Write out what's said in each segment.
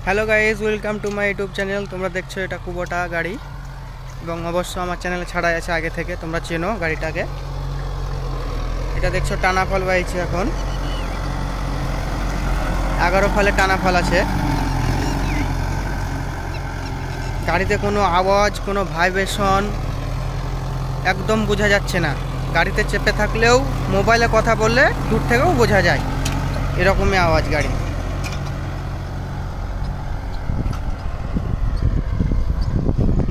Hello guys, welcome to my YouTube channel. তোমরা দেখছো এটা কুবোটা গাড়ি এবং অবশ্য আমার চ্যানেলে ছাড়াই আছে আগে থেকে, তোমরা চেনো গাড়িটাকে। এটা দেখছো টানা ফল বাইছে, এখন 11 ফলে টানা ফল আছে। গাড়িতে কোনো আওয়াজ, কোনো ভাইব্রেশন একদম বোঝা যাচ্ছে না। গাড়িতে চেপে থাকলেও মোবাইলে কথা বললে দূর থেকেও বোঝা যায়, এরকমই আওয়াজ গাড়ি।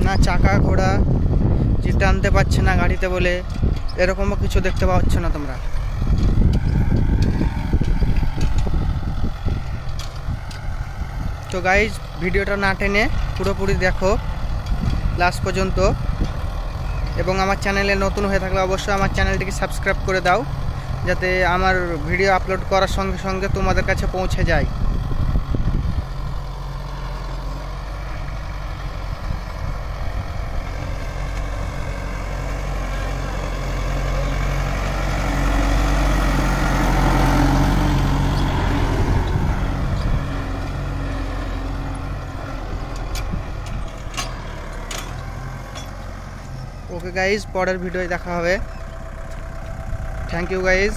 না চাকা ঘোড়া যে টানতে পারছে না গাড়িতে বলে, এরকমও কিছু দেখতে পাচ্ছ না তোমরা। তো গাইজ, ভিডিওটা না টেনে পুরোপুরি দেখো লাস্ট পর্যন্ত, এবং আমার চ্যানেলে নতুন হয়ে থাকলে অবশ্যই আমার চ্যানেলটিকে সাবস্ক্রাইব করে দাও, যাতে আমার ভিডিও আপলোড করার সঙ্গে সঙ্গে তোমাদের কাছে পৌঁছে যায়। ওকে গাইজ, পরের ভিডিওয় দেখা হবে। Thank you guys.